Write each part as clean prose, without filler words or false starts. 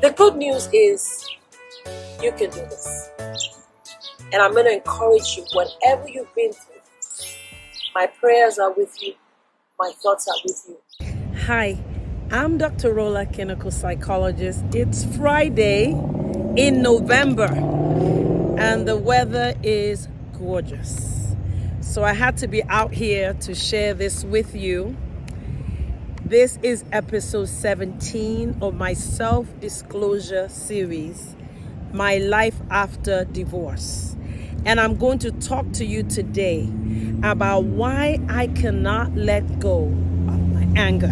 The good news is you can do this. And I'm going to encourage you, whatever you've been through, my prayers are with you, my thoughts are with you. Hi, I'm Dr. Rola, clinical psychologist. It's Friday in November and the weather is gorgeous. So I had to be out here to share this with you. This is episode 17 of my self-disclosure series, My Life After Divorce. And I'm going to talk to you today about why I cannot let go of my anger.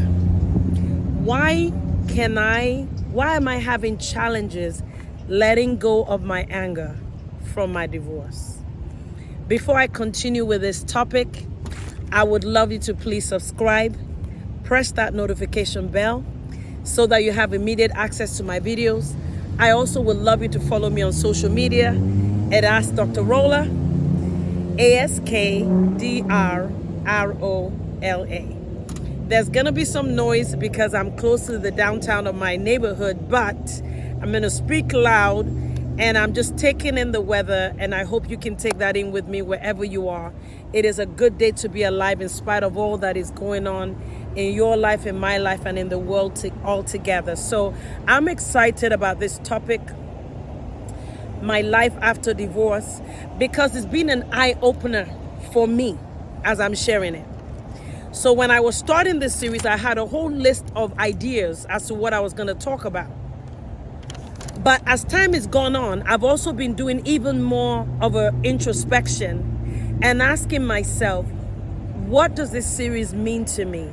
Why am I having challenges letting go of my anger from my divorce? Before I continue with this topic, I would love you to please subscribe, press that notification bell so that you have immediate access to my videos. I also would love you to follow me on social media at Ask Dr. Rola, AskDrRola. There's gonna be some noise because I'm close to the downtown of my neighborhood, but I'm gonna speak loud and I'm just taking in the weather, and I hope you can take that in with me wherever you are. It is a good day to be alive in spite of all that is going on in your life, in my life, and in the world all together. So I'm excited about this topic, my life after divorce, because it's been an eye-opener for me as I'm sharing it. So when I was starting this series, I had a whole list of ideas as to what I was going to talk about. But as time has gone on, I've also been doing even more of an introspection and asking myself, what does this series mean to me?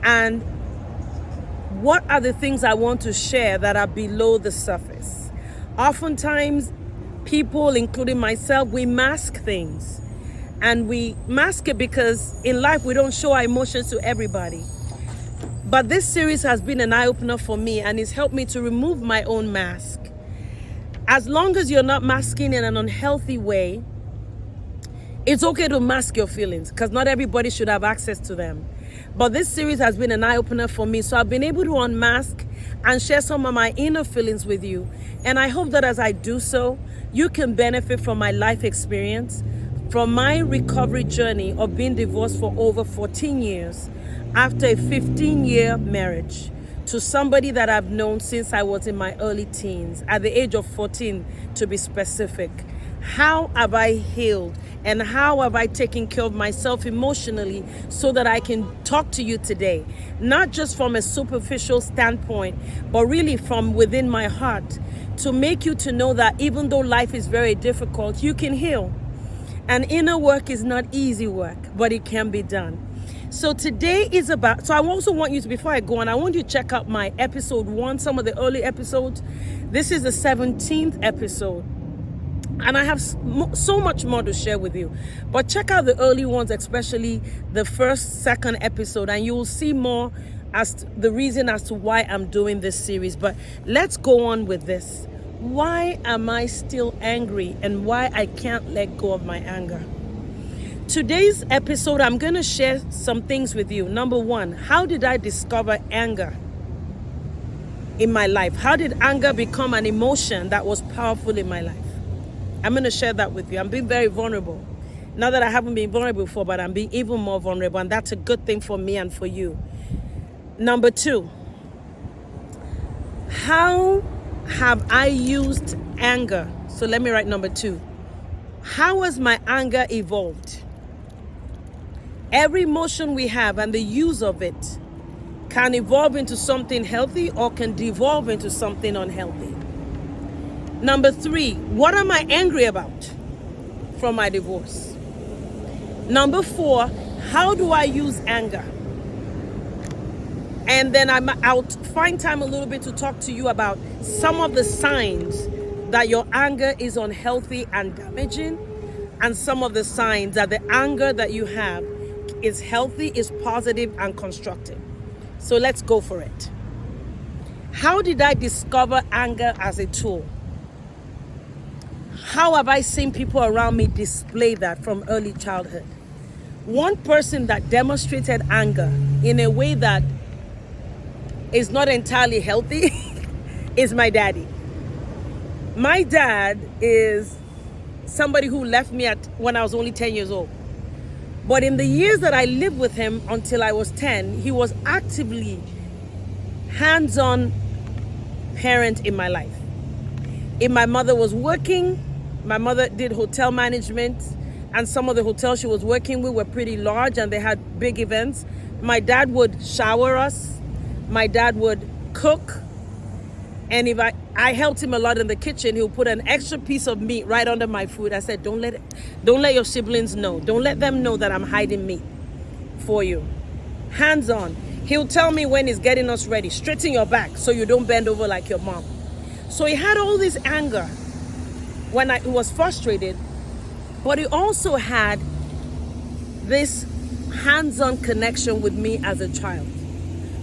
And what are the things I want to share that are below the surface? Oftentimes, people, including myself, we mask things. And we mask it because in life we don't show our emotions to everybody. But this series has been an eye-opener for me, and it's helped me to remove my own mask. As long as you're not masking in an unhealthy way, it's okay to mask your feelings because not everybody should have access to them. But this series has been an eye-opener for me, so I've been able to unmask and share some of my inner feelings with you. And I hope that as I do so, you can benefit from my life experience, from my recovery journey of being divorced for over 14 years after a 15-year marriage to somebody that I've known since I was in my early teens, at the age of 14 to be specific. How have I healed and how have I taken care of myself emotionally so that I can talk to you today, not just from a superficial standpoint, but really from within my heart, to make you to know that even though life is very difficult, you can heal. And inner work is not easy work, but it can be done. So today is about, so I also want you to, before I go on, I want you to check out my episode 1, some of the early episodes. This is the 17th episode. And I have so much more to share with you. But check out the early ones, especially the first, second episode, and you will see more as to the reason as to why I'm doing this series. But let's go on with this. Why am I still angry and why I can't let go of my anger? Today's episode, I'm going to share some things with you. Number 1, how did I discover anger in my life? How did anger become an emotion that was powerful in my life? I'm going to share that with you. I'm being very vulnerable. Not that I haven't been vulnerable before, but I'm being even more vulnerable, and that's a good thing for me and for you. Number 2, how have I used anger? So let me write number 2. How has my anger evolved? Every emotion we have and the use of it can evolve into something healthy or can devolve into something unhealthy. Number 3, what am I angry about from my divorce? Number 4, how do I use anger? And then I'll find time a little bit to talk to you about some of the signs that your anger is unhealthy and damaging, and some of the signs that the anger that you have is healthy, is positive and constructive. So let's go for it. How did I discover anger as a tool? How have I seen people around me display that from early childhood? One person that demonstrated anger in a way that is not entirely healthy is my daddy. My dad is somebody who left me when I was only 10 years old. But in the years that I lived with him until I was 10, he was actively hands-on parent in my life. If my mother was working, my mother did hotel management, and some of the hotels she was working with were pretty large and they had big events. My dad would shower us. My dad would cook. And if I helped him a lot in the kitchen, he would put an extra piece of meat right under my food. I said, don't let your siblings know. Don't let them know that I'm hiding meat for you. Hands on. He'll tell me when he's getting us ready. Straighten your back so you don't bend over like your mom. So he had all this anger when he was frustrated, but he also had this hands-on connection with me as a child.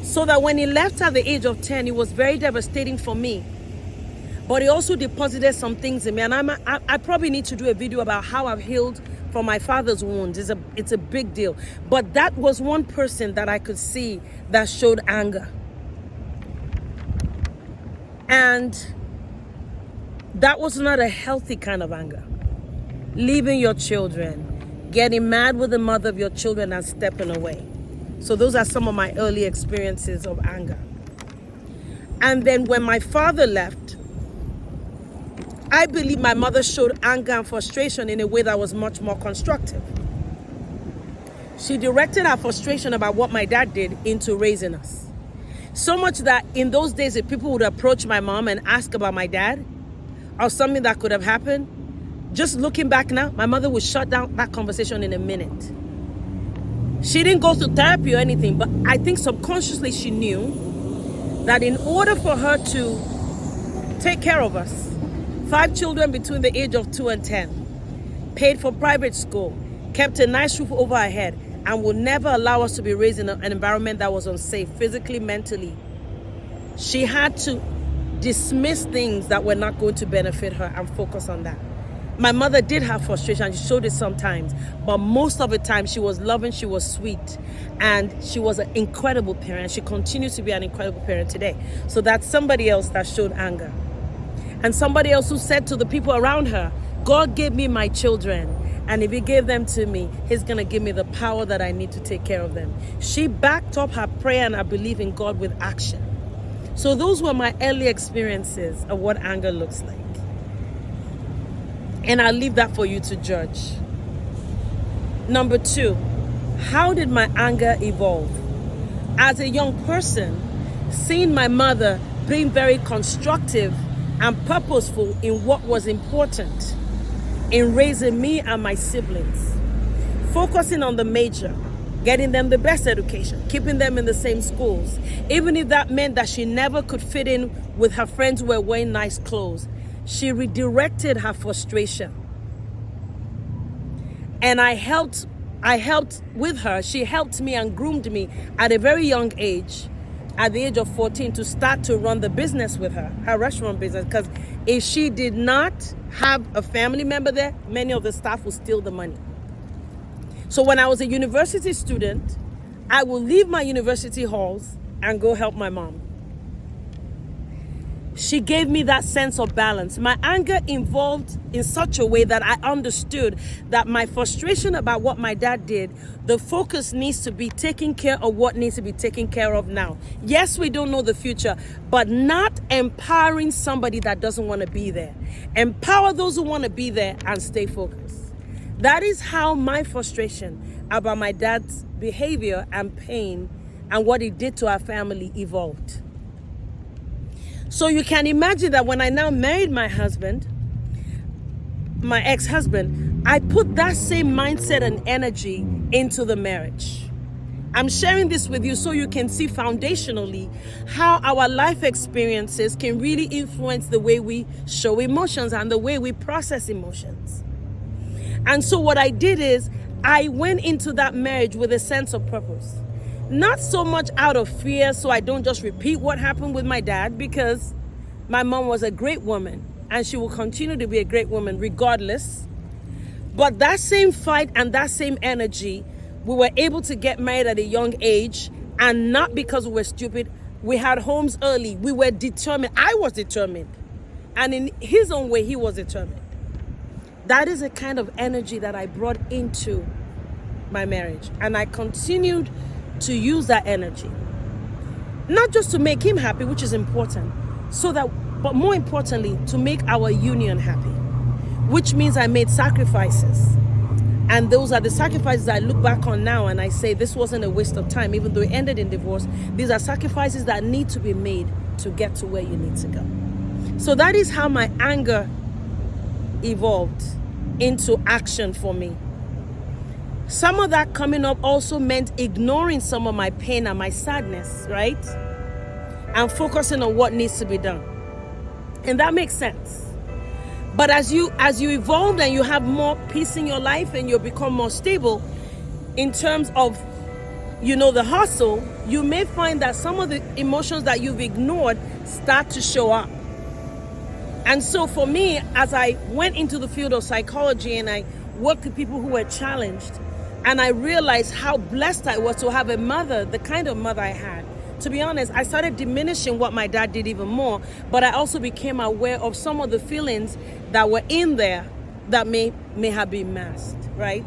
So that when he left at the age of 10, it was very devastating for me. But he also deposited some things in me. And I probably need to do a video about how I've healed from my father's wounds. It's a big deal. But that was one person that I could see that showed anger. And that was not a healthy kind of anger. Leaving your children, getting mad with the mother of your children and stepping away. So those are some of my early experiences of anger. And then when my father left, I believe my mother showed anger and frustration in a way that was much more constructive. She directed her frustration about what my dad did into raising us. So much that in those days, if people would approach my mom and ask about my dad or something that could have happened, just looking back now, my mother would shut down that conversation in a minute. She didn't go through therapy or anything, but I think subconsciously she knew that in order for her to take care of us, 5 children between the age of 2 and 10, paid for private school, kept a nice roof over our head, and would never allow us to be raised in an environment that was unsafe, physically, mentally. She had to dismiss things that were not going to benefit her and focus on that. My mother did have frustration. She showed it sometimes, but most of the time she was loving, she was sweet, and she was an incredible parent. She continues to be an incredible parent today. So that's somebody else that showed anger. And somebody else who said to the people around her, God gave me my children, and if he gave them to me, he's going to give me the power that I need to take care of them. She backed up her prayer and her belief in God with action. So those were my early experiences of what anger looks like. And I'll leave that for you to judge. Number 2, how did my anger evolve? As a young person, seeing my mother being very constructive and purposeful in what was important in raising me and my siblings, focusing on the major, getting them the best education, keeping them in the same schools, even if that meant that she never could fit in with her friends who were wearing nice clothes. She redirected her frustration. And I helped with her. She helped me and groomed me at a very young age, at the age of 14, to start to run the business with her restaurant business. Because if she did not have a family member there, many of the staff would steal the money. So when I was a university student, I would leave my university halls and go help my mom. She gave me that sense of balance. My anger evolved in such a way that I understood that my frustration about what my dad did, the focus needs to be taking care of what needs to be taken care of now. Yes, we don't know the future, but not empowering somebody that doesn't want to be there. Empower those who want to be there and stay focused. That is how my frustration about my dad's behavior and pain and what he did to our family evolved. So you can imagine that when I now married my husband, my ex-husband, I put that same mindset and energy into the marriage. I'm sharing this with you so you can see foundationally how our life experiences can really influence the way we show emotions and the way we process emotions. And so what I did is I went into that marriage with a sense of purpose. Not so much out of fear so I don't just repeat what happened with my dad, because my mom was a great woman and she will continue to be a great woman regardless. But that same fight and that same energy, we were able to get married at a young age, and not because we were stupid. We had homes early. We were determined. I was determined. And in his own way, he was determined. That is a kind of energy that I brought into my marriage. And I continued to use that energy. Not just to make him happy, which is important, but more importantly, to make our union happy, which means I made sacrifices. And those are the sacrifices I look back on now and I say this wasn't a waste of time, even though it ended in divorce. These are sacrifices that need to be made to get to where you need to go. So that is how my anger evolved into action for me. Some of that coming up also meant ignoring some of my pain and my sadness, right? And focusing on what needs to be done. And that makes sense. But as you evolve and you have more peace in your life and you become more stable in terms of, the hustle, you may find that some of the emotions that you've ignored start to show up. And so for me, as I went into the field of psychology and I worked with people who were challenged, and I realized how blessed I was to have a mother, the kind of mother I had. To be honest, I started diminishing what my dad did even more, but I also became aware of some of the feelings that were in there that may have been masked, right?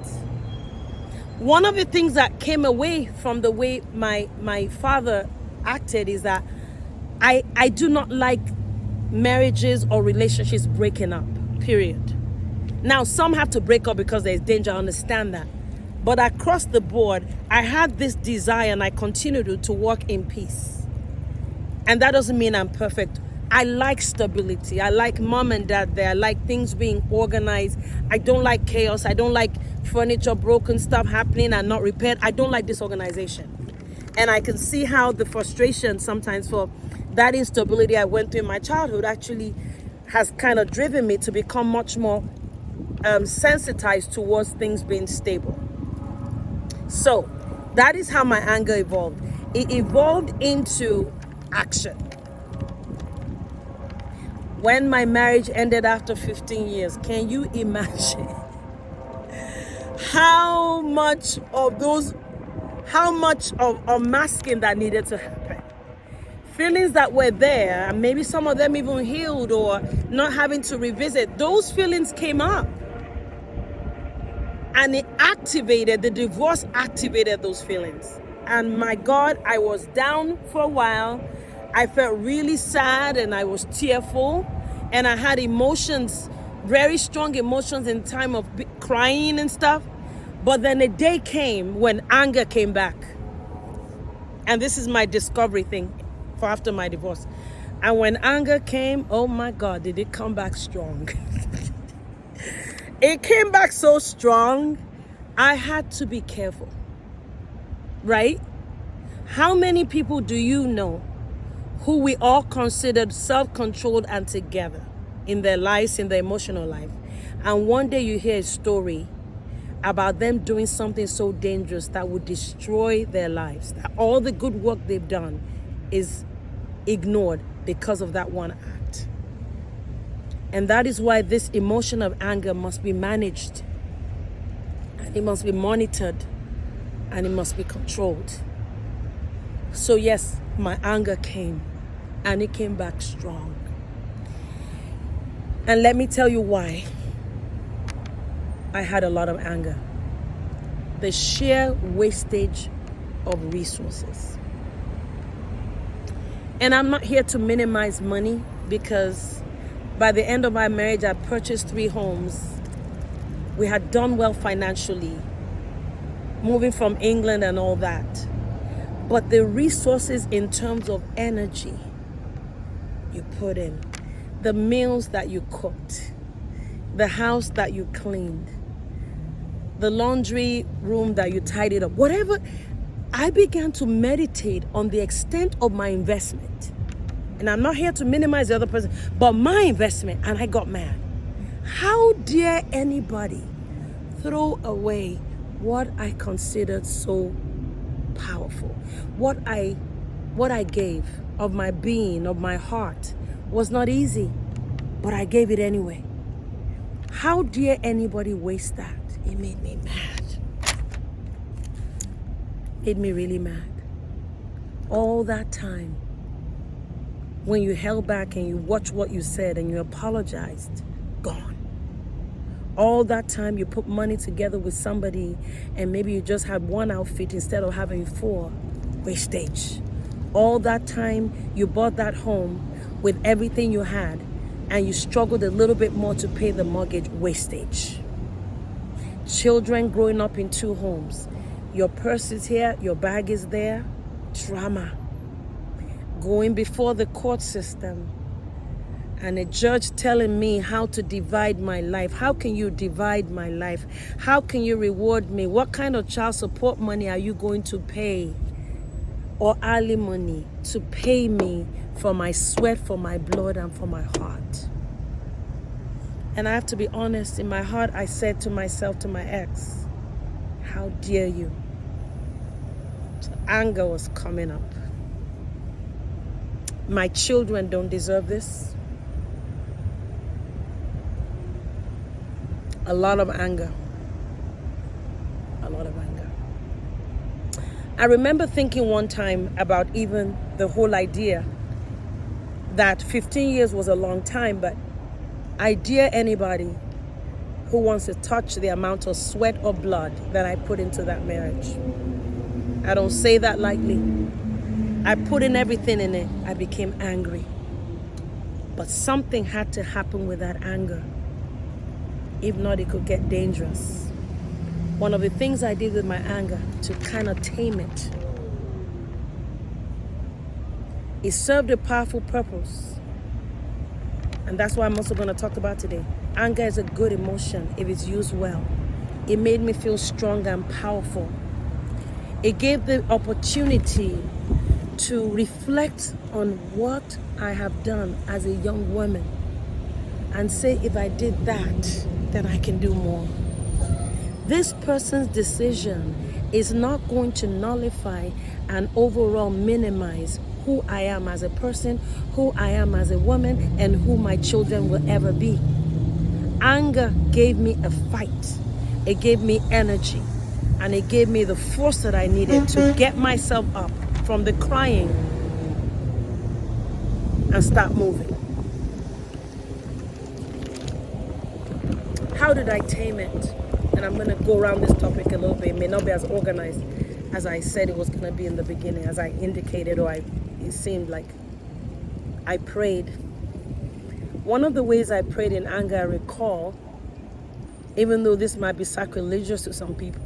One of the things that came away from the way my father acted is that I do not like marriages or relationships breaking up, period. Now, some have to break up because there's danger, I understand that. But across the board, I had this desire and I continue to walk in peace. And that doesn't mean I'm perfect. I like stability. I like mom and dad there. I like things being organized. I don't like chaos. I don't like furniture broken, stuff happening and not repaired. I don't like disorganization. And I can see how the frustration sometimes for that instability I went through in my childhood actually has kind of driven me to become much more sensitized towards things being stable. So that is how my anger evolved. It evolved into action. When my marriage ended after 15 years, can you imagine how much of unmasking that needed to happen? Feelings that were there, and maybe some of them even healed or not having to revisit, those feelings came up. And the divorce activated those feelings. And my God, I was down for a while. I felt really sad and I was tearful. And I had emotions, very strong emotions in time of crying and stuff. But then a day came when anger came back. And this is my discovery thing for after my divorce. And when anger came, oh my God, did it come back strong. It came back so strong, I had to be careful, right? How many people do you know who we all considered self-controlled and together in their lives, in their emotional life? And one day you hear a story about them doing something so dangerous that would destroy their lives, that all the good work they've done is ignored because of that one act. And that is why this emotion of anger must be managed, and it must be monitored, and it must be controlled. So yes, my anger came, and it came back strong. And let me tell you why I had a lot of anger. The sheer wastage of resources. And I'm not here to minimize money, because by the end of my marriage, I purchased 3 homes. We had done well financially, moving from England and all that. But the resources in terms of energy you put in, the meals that you cooked, the house that you cleaned, the laundry room that you tidied up, whatever, I began to meditate on the extent of my investment. And I'm not here to minimize the other person, but my investment, and I got mad. How dare anybody throw away what I considered so powerful? What I gave of my being, of my heart, was not easy, but I gave it anyway. How dare anybody waste that? It made me mad. Made me really mad. All that time, when you held back and you watched what you said and you apologized, gone. All that time you put money together with somebody and maybe you just had one outfit instead of having 4, wastage. All that time you bought that home with everything you had and you struggled a little bit more to pay the mortgage, wastage. Children growing up in 2 homes. Your purse is here, your bag is there, drama. Going before the court system and a judge telling me how to divide my life. How can you divide my life? How can you reward me? What kind of child support money are you going to pay? Or alimony to pay me for my sweat, for my blood, and for my heart? And I have to be honest, in my heart, I said to myself, to my ex, how dare you? So anger was coming up. My children don't deserve this. A lot of anger. A lot of anger. I remember thinking one time about even the whole idea that 15 years was a long time, but I dare anybody who wants to touch the amount of sweat or blood that I put into that marriage. I don't say that lightly. I put in everything in it. I became angry. But something had to happen with that anger. If not, it could get dangerous. One of the things I did with my anger to kind of tame it served a powerful purpose. And that's what I'm also going to talk about today. Anger is a good emotion if it's used well. It made me feel strong and powerful. It gave the opportunity to reflect on what I have done as a young woman and say, if I did that, then I can do more. This person's decision is not going to nullify and overall minimize who I am as a person, who I am as a woman, and who my children will ever be. Anger gave me a fight. It gave me energy. And it gave me the force that I needed to get myself up from the crying and start moving. How did I tame it? And I'm going to go around this topic a little bit. It may not be as organized as I said it was going to be in the beginning, as I indicated, or it seemed like I prayed. One of the ways I prayed in anger, I recall, even though this might be sacrilegious to some people,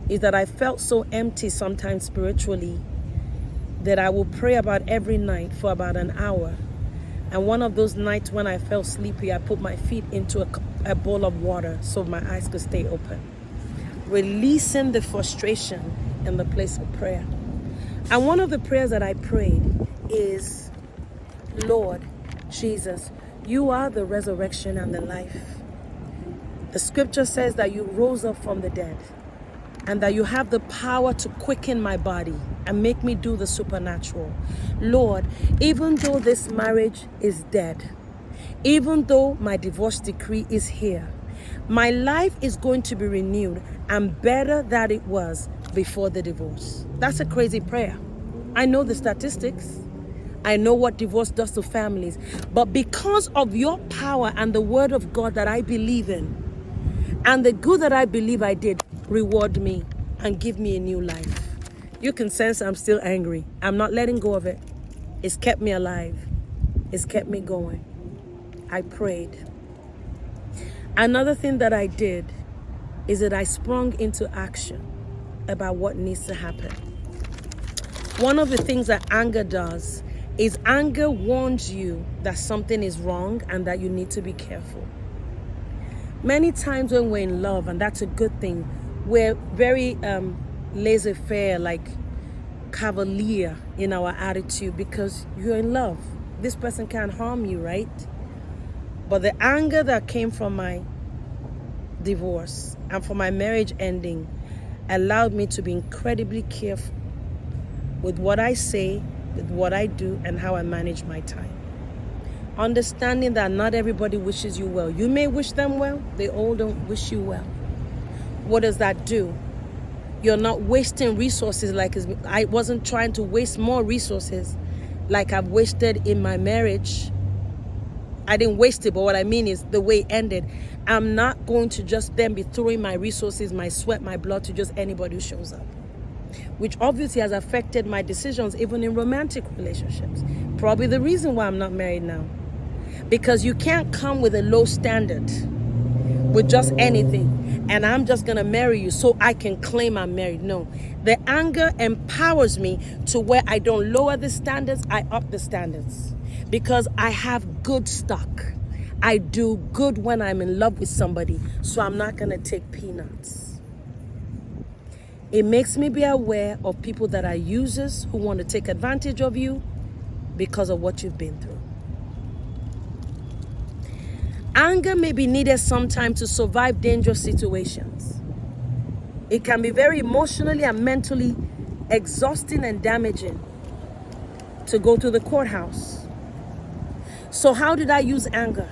is that I felt so empty sometimes spiritually that I would pray about every night for about an hour. And one of those nights when I felt sleepy, I put my feet into a bowl of water so my eyes could stay open, releasing the frustration in the place of prayer. And one of the prayers that I prayed is, Lord Jesus, you are the resurrection and the life. The scripture says that you rose up from the dead and that you have the power to quicken my body and make me do the supernatural. Lord, even though this marriage is dead, even though my divorce decree is here, my life is going to be renewed and better than it was before the divorce. That's a crazy prayer. I know the statistics. I know what divorce does to families. But because of your power and the word of God that I believe in, and the good that I believe I did, reward me and give me a new life. You can sense I'm still angry. I'm not letting go of it. It's kept me alive. It's kept me going. I prayed. Another thing that I did is that I sprung into action about what needs to happen. One of the things that anger does is anger warns you that something is wrong and that you need to be careful. Many times when we're in love, and that's a good thing, we're very laissez-faire, like cavalier in our attitude because you're in love. This person can't harm you, right? But the anger that came from my divorce and from my marriage ending allowed me to be incredibly careful with what I say, with what I do, and how I manage my time. Understanding that not everybody wishes you well. You may wish them well, they all don't wish you well. What does that do? You're not wasting resources I wasn't trying to waste more resources like I've wasted in my marriage. I didn't waste it, but what I mean is the way it ended. I'm not going to just then be throwing my resources, my sweat, my blood to just anybody who shows up, which obviously has affected my decisions even in romantic relationships. Probably the reason why I'm not married now. Because you can't come with a low standard with just anything and I'm just gonna marry you so I can claim I'm married. No, the anger empowers me to where I don't lower the standards, I up the standards, because I have good stock. I do good when I'm in love with somebody, so I'm not gonna take peanuts. It makes me be aware of people that are users who want to take advantage of you because of what you've been through. Anger may be needed sometimes to survive dangerous situations. It can be very emotionally and mentally exhausting and damaging to go to the courthouse. So how did I use anger?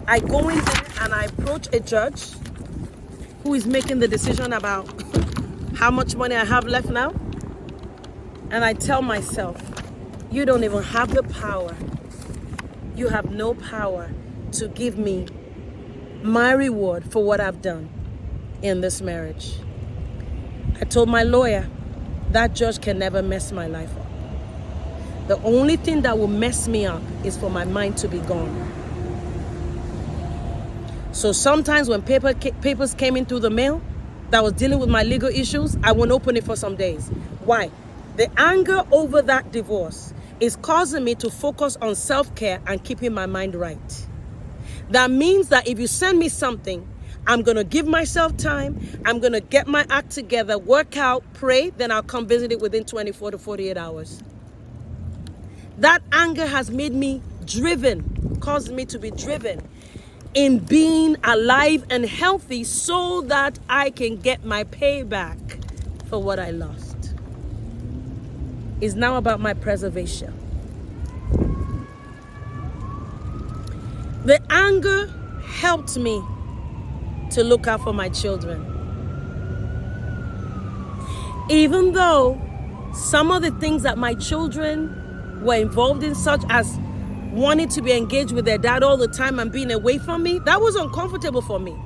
I go in there and I approach a judge who is making the decision about how much money I have left now. And I tell myself, you don't even have the power. You have no power to give me my reward for what I've done in this marriage. I told my lawyer, that judge can never mess my life up. The only thing that will mess me up is for my mind to be gone. So sometimes when papers came in through the mail that was dealing with my legal issues, I won't open it for some days. Why? The anger over that divorce is causing me to focus on self-care and keeping my mind right. That means that if you send me something, I'm going to give myself time. I'm going to get my act together, work out, pray, then I'll come visit it within 24 to 48 hours. That anger has made me driven, caused me to be driven in being alive and healthy so that I can get my payback for what I lost. It's now about my preservation. The anger helped me to look out for my children. Even though some of the things that my children were involved in, such as wanting to be engaged with their dad all the time and being away from me, that was uncomfortable for me.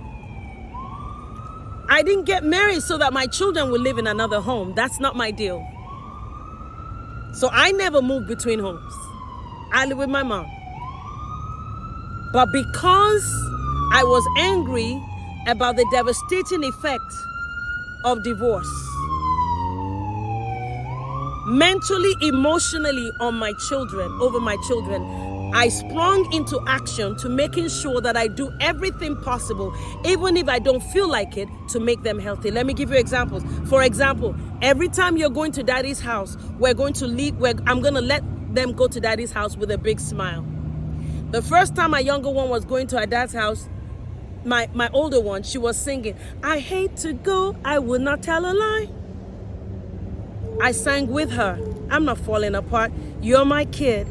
I didn't get married so that my children would live in another home. That's not my deal. So I never moved between homes. I live with my mom. But because I was angry about the devastating effect of divorce, mentally, emotionally on my children, over my children, I sprung into action to making sure that I do everything possible, even if I don't feel like it, to make them healthy. Let me give you examples. For example, every time you're going to daddy's house, we're going to leave, I'm going to let them go to daddy's house with a big smile. The first time my younger one was going to her dad's house, my older one, she was singing, I hate to go, I will not tell a lie. I sang with her. I'm not falling apart. You're my kid.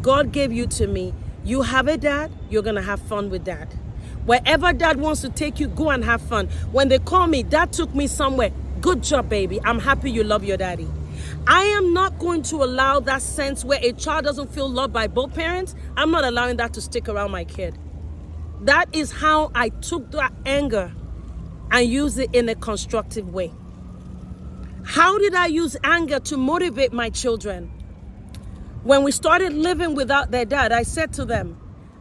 God gave you to me. You have a dad, you're going to have fun with dad. Wherever dad wants to take you, go and have fun. When they call me, dad took me somewhere. Good job, baby. I'm happy you love your daddy. I am not going to allow that sense where a child doesn't feel loved by both parents. I'm not allowing that to stick around my kid. That is how I took that anger and used it in a constructive way. How did I use anger to motivate my children? When we started living without their dad, I said to them,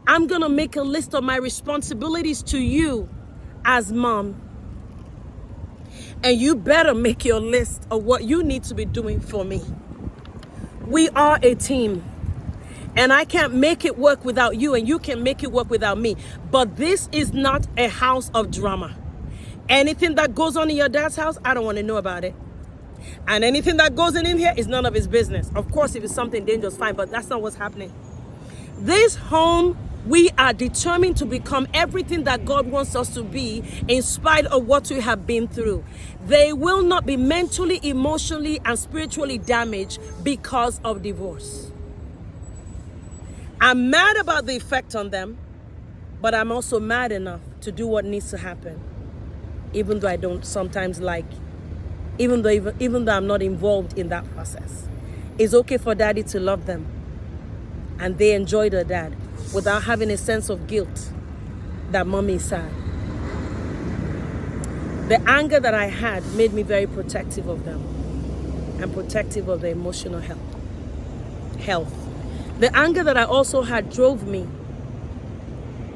I'm going to make a list of my responsibilities to you as mom. And you better make your list of what you need to be doing for me. We are a team. And I can't make it work without you, and you can make it work without me. But this is not a house of drama. Anything that goes on in your dad's house, I don't want to know about it. And anything that goes in here is none of his business. Of course, if it's something dangerous, fine, but that's not what's happening. This home, we are determined to become everything that God wants us to be in spite of what we have been through. They will not be mentally, emotionally, and spiritually damaged because of divorce. I'm mad about the effect on them, but I'm also mad enough to do what needs to happen, even though I don't sometimes like, even though I'm not involved in that process. It's okay for daddy to love them. and they enjoy their dad without having a sense of guilt that mommy is sad. The anger that I had made me very protective of them and protective of their emotional health. The anger that I also had drove me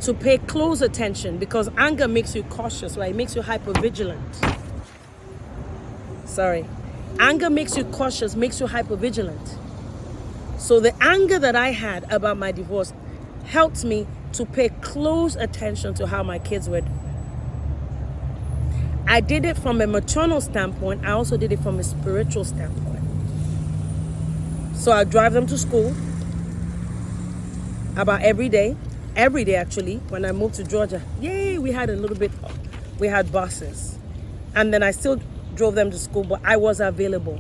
to pay close attention, because anger makes you cautious, right? It makes you hypervigilant. Anger makes you cautious, makes you hypervigilant. So the anger that I had about my divorce helped me to pay close attention to how my kids were doing. I did it from a maternal standpoint. I also did it from a spiritual standpoint. So I drive them to school about every day actually. When I moved to Georgia, we had buses. And then I still drove them to school, but I was available.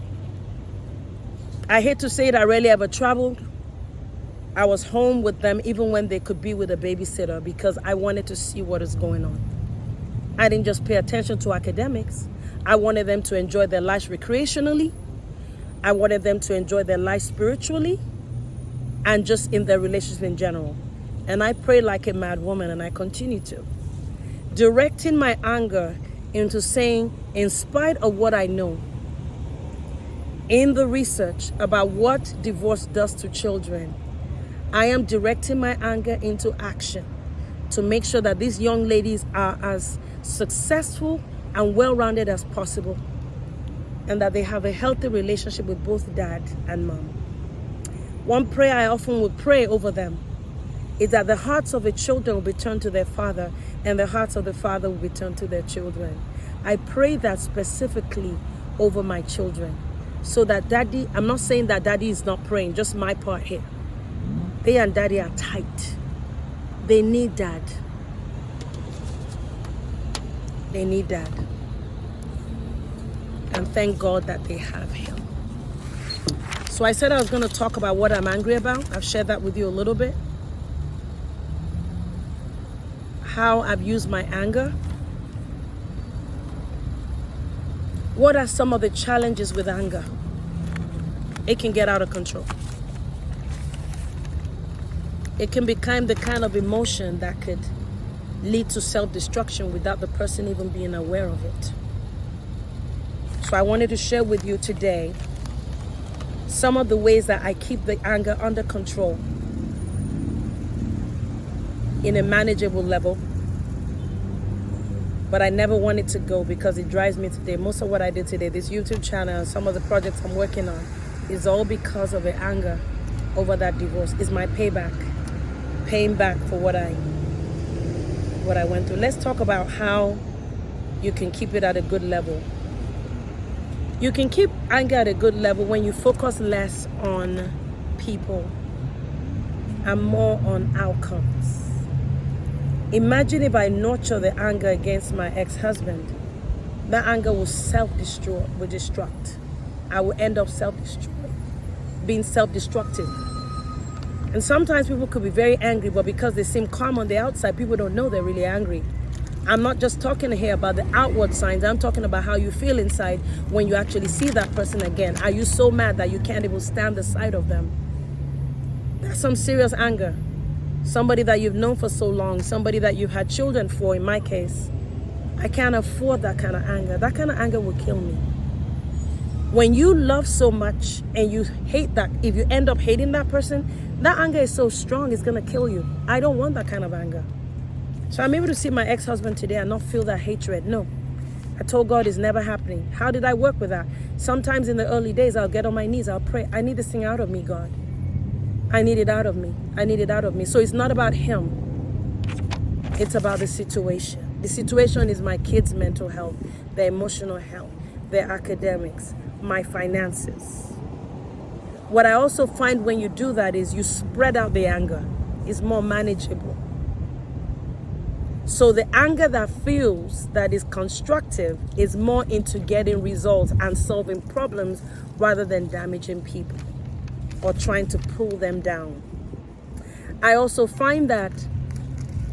I hate to say it, I rarely ever traveled. I was home with them even when they could be with a babysitter, because I wanted to see what is going on. I didn't just pay attention to academics. I wanted them to enjoy their lives recreationally. I wanted them to enjoy their life spiritually and just in their relationship in general. And I prayed like a mad woman, and I continue to. Directing my anger into saying, in spite of what I know, in the research about what divorce does to children, I am directing my anger into action to make sure that these young ladies are as successful and well-rounded as possible, and that they have a healthy relationship with both dad and mom. One prayer I often would pray over them is that the hearts of the children will be turned to their father, and the hearts of the father will be turned to their children. I pray that specifically over my children, so that daddy, I'm not saying that daddy is not praying, just my part here. They and daddy are tight. They need dad. They need dad. And thank God that they have him. So I said I was going to talk about what I'm angry about. I've shared that with you a little bit. How I've used my anger. What are some of the challenges with anger? It can get out of control. It can become the kind of emotion that could lead to self-destruction without the person even being aware of it. So I wanted to share with you today some of the ways that I keep the anger under control in a manageable level. But I never want it to go, because it drives me today. Most of what I did today, this YouTube channel, some of the projects I'm working on, is all because of the anger over that divorce. It's my payback. Paying back for what I went through. Let's talk about how you can keep it at a good level. You can keep anger at a good level when you focus less on people and more on outcomes. Imagine if I nurture the anger against my ex-husband. That anger will destruct. I will end up being self-destructive. And sometimes people could be very angry, but because they seem calm on the outside, people don't know they're really angry. I'm not just talking here about the outward signs. I'm talking about how you feel inside when you actually see that person again. Are you so mad that you can't even stand the sight of them? That's some serious anger. Somebody that you've known for so long, somebody that you've had children for, in my case. I can't afford that kind of anger. That kind of anger will kill me. When you love so much and you hate that, if you end up hating that person, that anger is so strong, it's going to kill you. I don't want that kind of anger. So I'm able to see my ex-husband today and not feel that hatred. No. I told God it's never happening. How did I work with that? Sometimes in the early days, I'll get on my knees, I'll pray. I need this thing out of me, God. I need it out of me. I need it out of me. So it's not about him. It's about the situation. The situation is my kids' mental health, their emotional health, their academics, my finances. What I also find when you do that is you spread out the anger. It's more manageable. So the anger that feels that is constructive is more into getting results and solving problems rather than damaging people or trying to pull them down. I also find that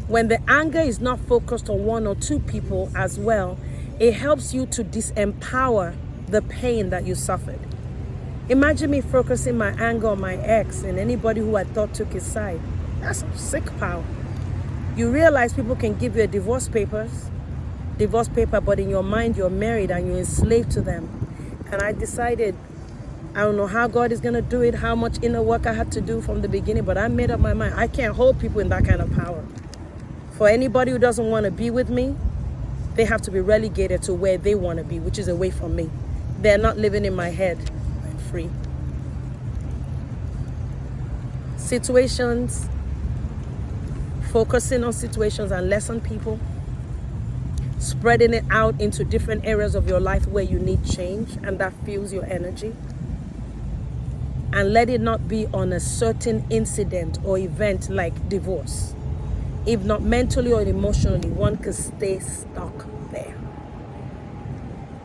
when the anger is not focused on one or two people as well, it helps you to disempower the pain that you suffered. Imagine me focusing my anger on my ex and anybody who I thought took his side. That's sick power. You realize people can give you a divorce paper, but in your mind you're married and you're enslaved to them. And I decided, I don't know how God is going to do it, how much inner work I had to do from the beginning, but I made up my mind. I can't hold people in that kind of power. For anybody who doesn't want to be with me, they have to be relegated to where they want to be, which is away from me. They're not living in my head. I'm free. Situations, focusing on situations and less on people, spreading it out into different areas of your life where you need change and that fuels your energy. And let it not be on a certain incident or event like divorce. If not mentally or emotionally, one could stay stuck there.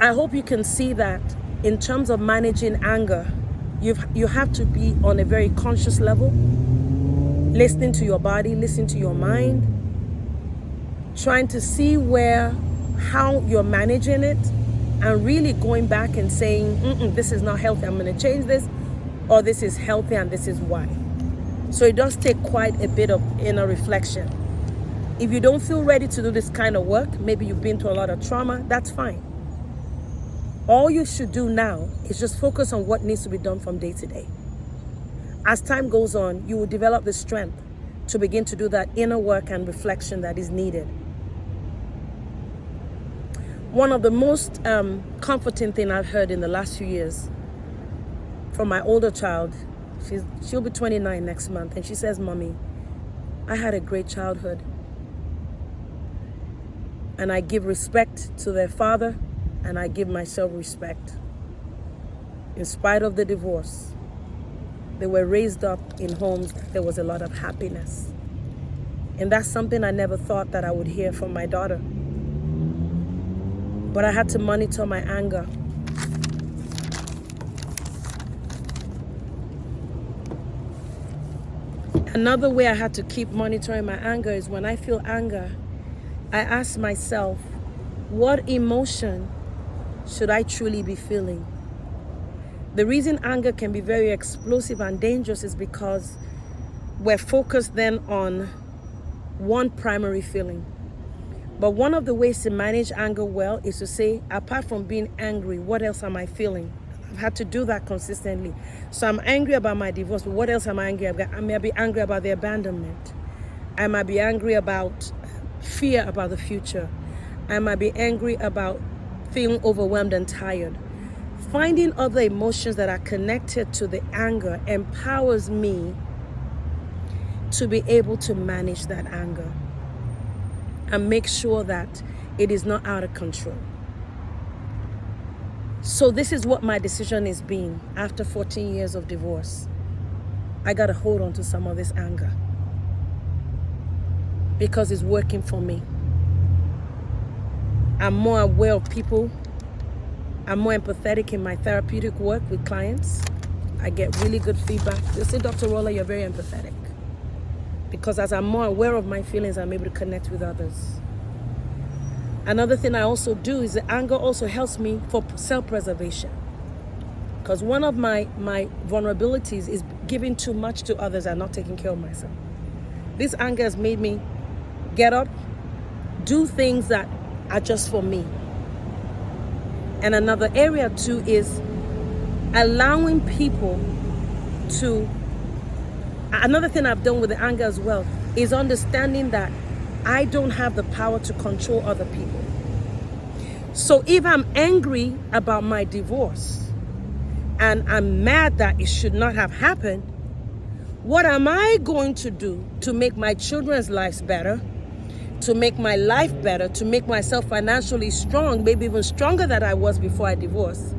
I hope you can see that in terms of managing anger, you have to be on a very conscious level, listening to your body, listening to your mind, trying to see how you're managing it, and really going back and saying, this is not healthy, I'm going to change this, or this is healthy and this is why. So it does take quite a bit of inner reflection. If you don't feel ready to do this kind of work, maybe you've been through a lot of trauma, that's fine. All you should do now is just focus on what needs to be done from day to day. As time goes on, you will develop the strength to begin to do that inner work and reflection that is needed. One of the most comforting things I've heard in the last few years from my older child, she'll be 29 next month, and she says, "Mommy, I had a great childhood. And I give respect to their father, and I give myself respect. In spite of the divorce, they were raised up in homes that there was a lot of happiness." And that's something I never thought that I would hear from my daughter. But I had to monitor my anger. Another way I had to keep monitoring my anger is when I feel anger, I ask myself, what emotion should I truly be feeling? The reason anger can be very explosive and dangerous is because we're focused then on one primary feeling. But one of the ways to manage anger well is to say, apart from being angry, what else am I feeling? I've had to do that consistently. So I'm angry about my divorce, but what else am I angry about? I may be angry about the abandonment. I might be angry about fear about the future. I might be angry about feeling overwhelmed and tired. Finding other emotions that are connected to the anger empowers me to be able to manage that anger and make sure that it is not out of control. So this is what my decision is being after 14 years of divorce. I got to hold on to some of this anger because it's working for me. I'm more aware of people. I'm more empathetic in my therapeutic work with clients. I get really good feedback. They say, "Dr. Rolla, you're very empathetic." Because as I'm more aware of my feelings, I'm able to connect with others. Another thing I also do is that anger also helps me for self-preservation. Because one of my vulnerabilities is giving too much to others and not taking care of myself. This anger has made me get up, do things that are just for me. And another area too is allowing people to, another thing I've done with the anger as well is understanding that I don't have the power to control other people. So if I'm angry about my divorce and I'm mad that it should not have happened, what am I going to do to make my children's lives better, to make my life better, to make myself financially strong, maybe even stronger than I was before I divorced?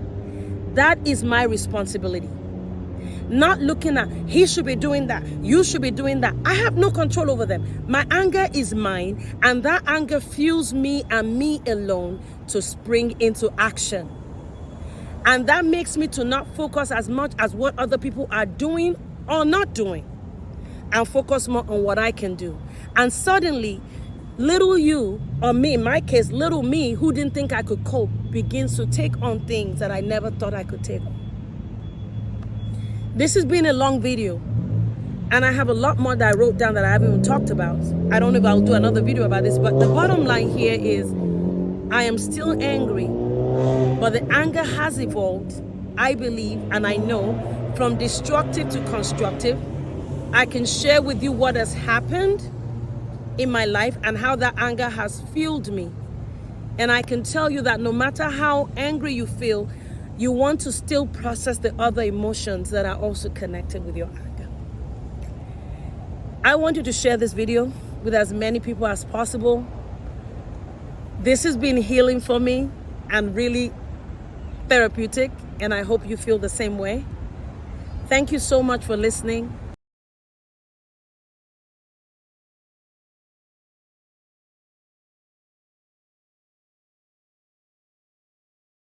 That is my responsibility. Not looking at, he should be doing that, you should be doing that. I have no control over them. My anger is mine, and that anger fuels me and me alone to spring into action. And that makes me to not focus as much as what other people are doing or not doing, and focus more on what I can do. And suddenly, little you, or me, in my case, little me, who didn't think I could cope, begins to take on things that I never thought I could take on. This has been a long video, and I have a lot more that I wrote down that I haven't even talked about. I don't know if I'll do another video about this, but the bottom line here is I am still angry, but the anger has evolved, I believe, and I know, from destructive to constructive. I can share with you what has happened in my life and how that anger has fueled me. And I can tell you that no matter how angry you feel, you want to still process the other emotions that are also connected with your anger. I want you to share this video with as many people as possible. This has been healing for me and really therapeutic, and I hope you feel the same way. Thank you so much for listening.